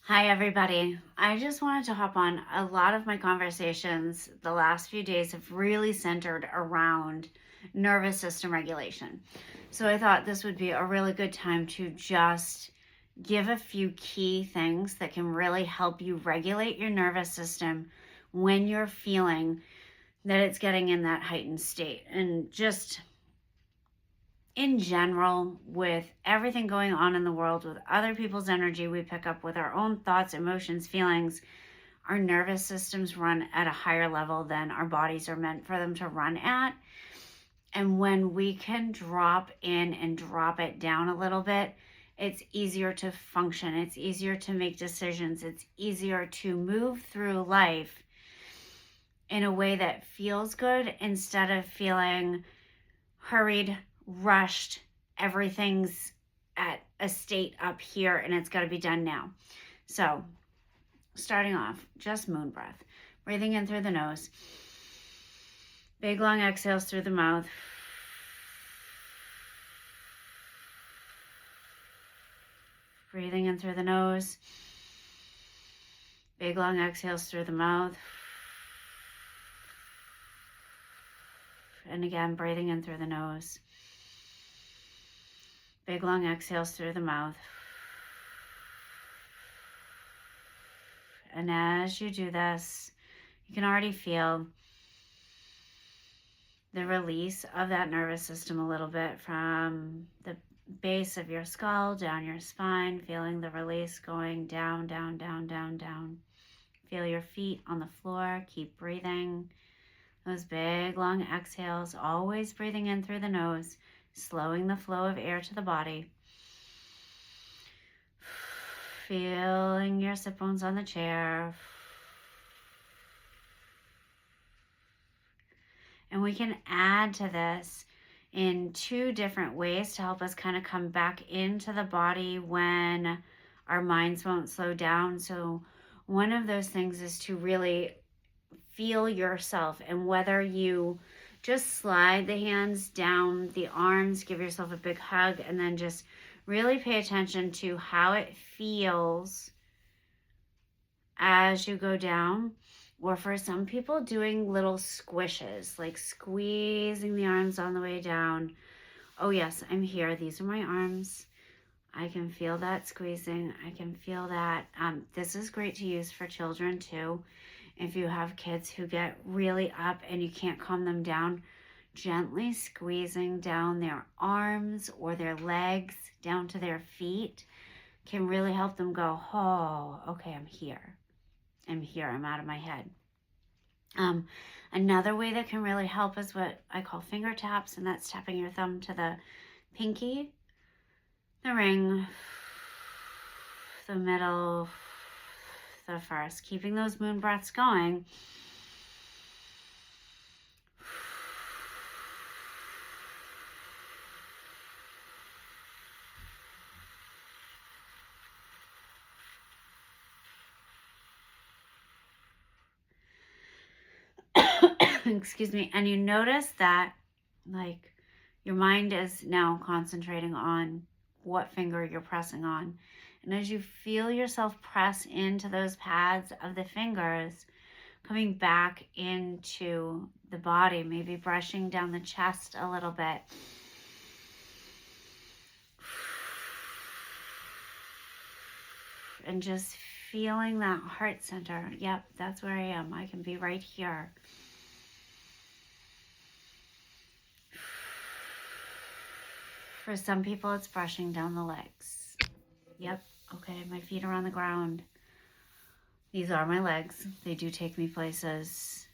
Hi, everybody. I just wanted to hop on. A lot of my conversations the last few days have really centered around nervous system regulation. So I thought this would be a really good time to just give a few key things that can really help you regulate your nervous system when you're feeling that it's getting in that heightened state. And just in general, with everything going on in the world, with other people's energy we pick up, with our own thoughts, emotions, feelings, our nervous systems run at a higher level than our bodies are meant for them to run at. And when we can drop in and drop it down a little bit, it's easier to function. It's easier to make decisions. It's easier to move through life in a way that feels good instead of feeling hurried, rushed, everything's at a state up here and it's got to be done now. So, starting off, just moon breath. Breathing in through the nose. Big long exhales through the mouth. Breathing in through the nose. Big long exhales through the mouth. And again, breathing in through the nose. Big long exhales through the mouth. And as you do this, you can already feel the release of that nervous system a little bit from the base of your skull, down your spine, feeling the release going down, down, down, down, down. Feel your feet on the floor. Keep breathing. Those big, long exhales, always breathing in through the nose, slowing the flow of air to the body. Feeling your sit bones on the chair. And we can add to this in two different ways to help us kind of come back into the body when our minds won't slow down. So one of those things is to really feel yourself, and whether you just slide the hands down the arms, give yourself a big hug, and then just really pay attention to how it feels as you go down. Or for some people, doing little squishes, like squeezing the arms on the way down. Oh yes, I'm here. These are my arms. I can feel that squeezing. I can feel that. This is great to use for children too. If you have kids who get really up and you can't calm them down, gently squeezing down their arms or their legs down to their feet can really help them go, oh, okay, I'm here. I'm out of my head. Another way that can really help is what I call finger taps, and that's tapping your thumb to the pinky, the ring, the middle, the first, keeping those moon breaths going. Excuse me. And you notice that, like, your mind is now concentrating on what finger you're pressing on. And as you feel yourself press into those pads of the fingers, coming back into the body, maybe brushing down the chest a little bit. And just feeling that heart center. Yep, that's where I am. I can be right here. For some people, it's brushing down the legs. Yep, okay, my feet are on the ground. These are my legs. They do take me places.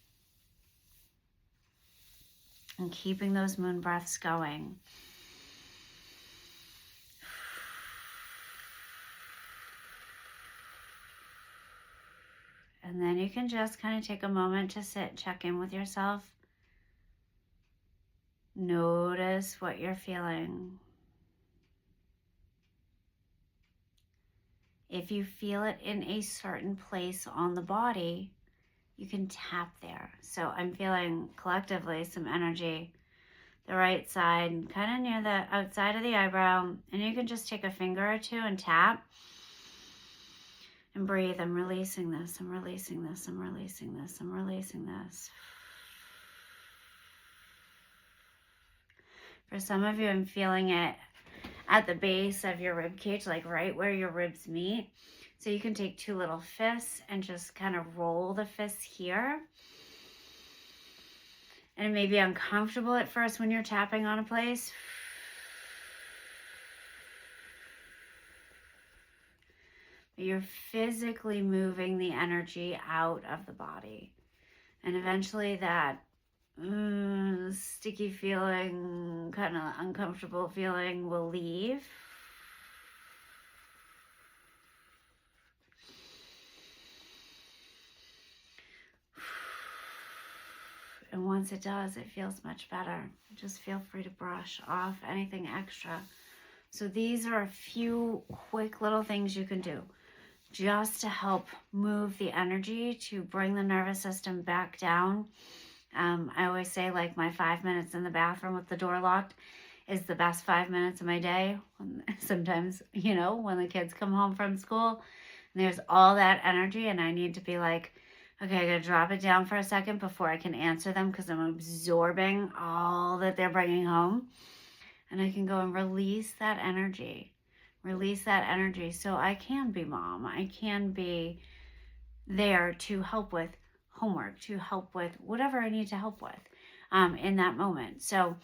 And keeping those moon breaths going. And then you can just kind of take a moment to sit, check in with yourself. Notice what you're feeling. If you feel it in a certain place on the body, you can tap there. So I'm feeling collectively some energy, the right side, kind of near the outside of the eyebrow. And you can just take a finger or two and tap. And breathe. I'm releasing this. I'm releasing this. I'm releasing this. I'm releasing this. For some of you, I'm feeling it at the base of your rib cage, like right where your ribs meet. So you can take 2 little fists and just kind of roll the fists here. And it may be uncomfortable at first when you're tapping on a place. But you're physically moving the energy out of the body. And eventually that sticky feeling, kind of uncomfortable feeling will leave. And once it does, it feels much better. Just feel free to brush off anything extra. So these are a few quick little things you can do just to help move the energy to bring the nervous system back down. I always say, like, my 5 minutes in the bathroom with the door locked is the best 5 minutes of my day. Sometimes, you know, when the kids come home from school and there's all that energy and I need to be like, okay, I gotta drop it down for a second before I can answer them because I'm absorbing all that they're bringing home. And I can go and release that energy so I can be mom. I can be there to help with homework, to help with whatever I need to help with in that moment. So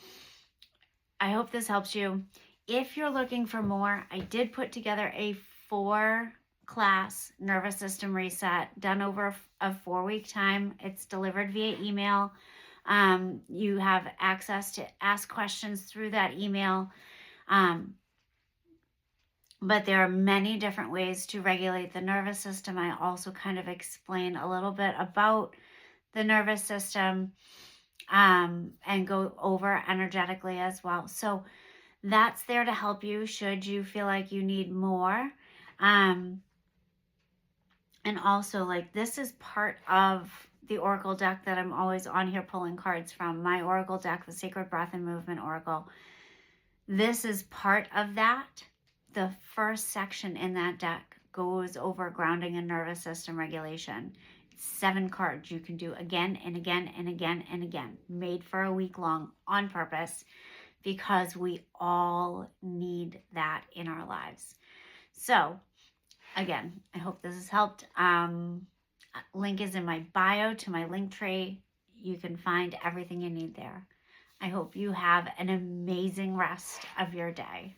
I hope this helps you. If you're looking for more, I did put together a 4-class nervous system reset done over a 4-week time. It's delivered via email. You have access to ask questions through that email. But there are many different ways to regulate the nervous system. I also kind of explain a little bit about the nervous system and go over energetically as well. So that's there to help you should you feel like you need more. And also, like, this is part of the Oracle deck that I'm always on here pulling cards from. My Oracle deck, the Sacred Breath and Movement Oracle. This is part of that. The first section in that deck goes over grounding and nervous system regulation. 7 cards you can do again and again and again and again, made for a week long on purpose because we all need that in our lives. So again, I hope this has helped. Link is in my bio to my link tree. You can find everything you need there. I hope you have an amazing rest of your day.